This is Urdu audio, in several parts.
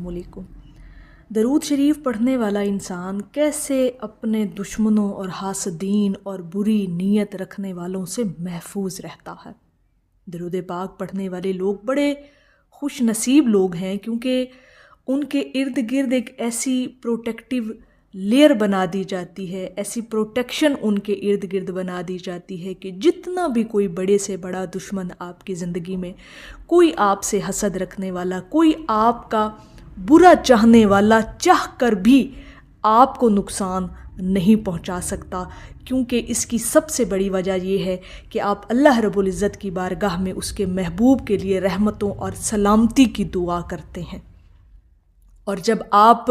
علیکم۔ درود شریف پڑھنے والا انسان کیسے اپنے دشمنوں اور حاسدین اور بری نیت رکھنے والوں سے محفوظ رہتا ہے؟ درود پاک پڑھنے والے لوگ بڑے خوش نصیب لوگ ہیں، کیونکہ ان کے ارد گرد ایک ایسی پروٹیکٹیو لیئر بنا دی جاتی ہے، ایسی پروٹیکشن ان کے ارد گرد بنا دی جاتی ہے کہ جتنا بھی کوئی بڑے سے بڑا دشمن آپ کی زندگی میں، کوئی آپ سے حسد رکھنے والا، کوئی آپ کا برا چاہنے والا چاہ کر بھی آپ کو نقصان نہیں پہنچا سکتا، کیونکہ اس کی سب سے بڑی وجہ یہ ہے کہ آپ اللہ رب العزت کی بارگاہ میں اس کے محبوب کے لیے رحمتوں اور سلامتی کی دعا کرتے ہیں۔ اور جب آپ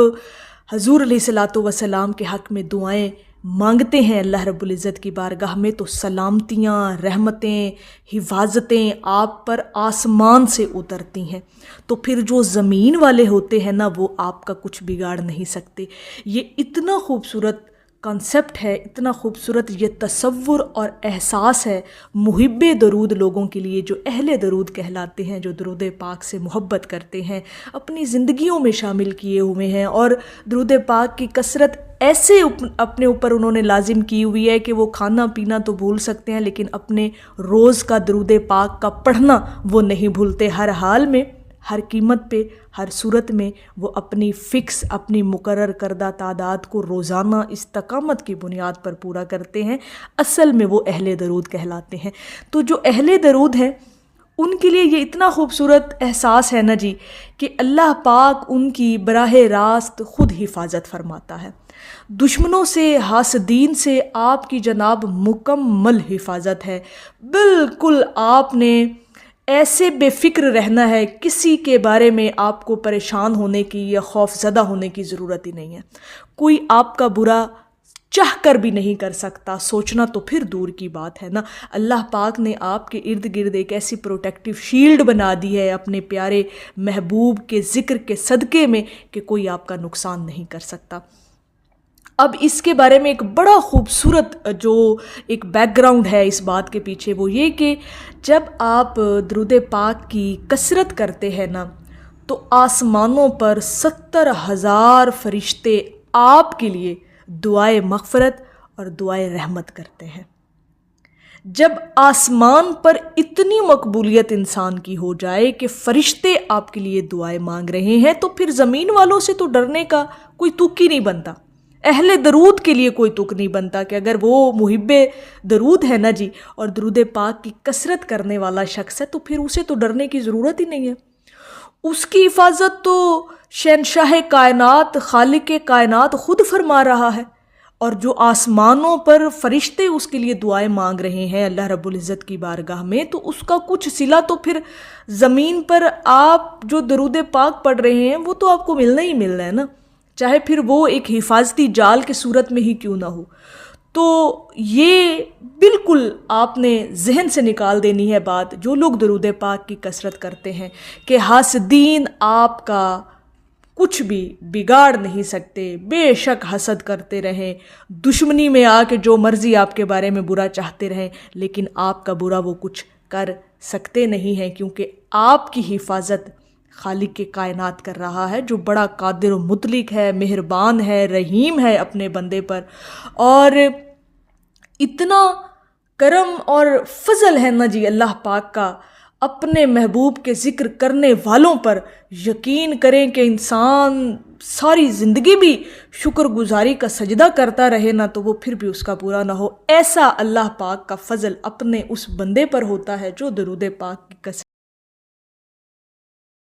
حضور علیہ الصلاۃ والسلام کے حق میں دعائیں مانگتے ہیں اللہ رب العزت کی بارگاہ میں، تو سلامتیاں، رحمتیں، حفاظتیں آپ پر آسمان سے اترتی ہیں، تو پھر جو زمین والے ہوتے ہیں نا، وہ آپ کا کچھ بگاڑ نہیں سکتے۔ یہ اتنا خوبصورت کنسپٹ ہے، اتنا خوبصورت یہ تصور اور احساس ہے محب درود لوگوں کے لیے، جو اہل درود کہلاتے ہیں، جو درود پاک سے محبت کرتے ہیں، اپنی زندگیوں میں شامل کیے ہوئے ہیں، اور درود پاک کی کثرت ایسے اپنے اوپر انہوں نے لازم کی ہوئی ہے کہ وہ کھانا پینا تو بھول سکتے ہیں، لیکن اپنے روز کا درود پاک کا پڑھنا وہ نہیں بھولتے۔ ہر حال میں، ہر قیمت پہ، ہر صورت میں وہ اپنی فکس، اپنی مقرر کردہ تعداد کو روزانہ استقامت کی بنیاد پر پورا کرتے ہیں۔ اصل میں وہ اہل درود کہلاتے ہیں۔ تو جو اہل درود ہیں ان کے لیے یہ اتنا خوبصورت احساس ہے نا جی، کہ اللہ پاک ان کی براہ راست خود حفاظت فرماتا ہے۔ دشمنوں سے، حاسدین سے آپ کی جناب مکمل حفاظت ہے۔ بالکل آپ نے ایسے بے فکر رہنا ہے، کسی کے بارے میں آپ کو پریشان ہونے کی یا خوف زدہ ہونے کی ضرورت ہی نہیں ہے۔ کوئی آپ کا برا چاہ کر بھی نہیں کر سکتا، سوچنا تو پھر دور کی بات ہے نا۔ اللہ پاک نے آپ کے ارد گرد ایک ایسی پروٹیکٹیو شیلڈ بنا دی ہے اپنے پیارے محبوب کے ذکر کے صدقے میں، کہ کوئی آپ کا نقصان نہیں کر سکتا۔ اب اس کے بارے میں ایک بڑا خوبصورت جو ایک بیک گراؤنڈ ہے اس بات کے پیچھے، وہ یہ کہ جب آپ درود پاک کی کثرت کرتے ہیں نا، تو آسمانوں پر 70,000 فرشتے آپ کے لیے دعائے مغفرت اور دعائے رحمت کرتے ہیں۔ جب آسمان پر اتنی مقبولیت انسان کی ہو جائے کہ فرشتے آپ کے لیے دعائیں مانگ رہے ہیں، تو پھر زمین والوں سے تو ڈرنے کا کوئی تک ہی نہیں بنتا۔ اہل درود کے لیے کوئی تک نہیں بنتا کہ اگر وہ محب درود ہے نا جی، اور درود پاک کی کثرت کرنے والا شخص ہے، تو پھر اسے تو ڈرنے کی ضرورت ہی نہیں ہے۔ اس کی حفاظت تو شہنشاہ کائنات، خالق کائنات خود فرما رہا ہے، اور جو آسمانوں پر فرشتے اس کے لیے دعائیں مانگ رہے ہیں اللہ رب العزت کی بارگاہ میں، تو اس کا کچھ صلہ تو پھر زمین پر آپ جو درود پاک پڑھ رہے ہیں وہ تو آپ کو ملنا ہی ملنا ہے نا، چاہے پھر وہ ایک حفاظتی جال کے صورت میں ہی کیوں نہ ہو۔ تو یہ بالکل آپ نے ذہن سے نکال دینی ہے بات، جو لوگ درود پاک کی کثرت کرتے ہیں، کہ حاسدین آپ کا کچھ بھی بگاڑ نہیں سکتے، بے شک حسد کرتے رہیں، دشمنی میں آ کے جو مرضی آپ کے بارے میں برا چاہتے رہیں، لیکن آپ کا برا وہ کچھ کر سکتے نہیں ہیں، کیونکہ آپ کی حفاظت خالق کے کائنات کر رہا ہے، جو بڑا قادر و مطلق ہے، مہربان ہے، رحیم ہے اپنے بندے پر۔ اور اتنا کرم اور فضل ہے نا جی اللہ پاک کا اپنے محبوب کے ذکر کرنے والوں پر، یقین کریں کہ انسان ساری زندگی بھی شکر گزاری کا سجدہ کرتا رہے نا، تو وہ پھر بھی اس کا پورا نہ ہو۔ ایسا اللہ پاک کا فضل اپنے اس بندے پر ہوتا ہے جو درود پاک کی کثرت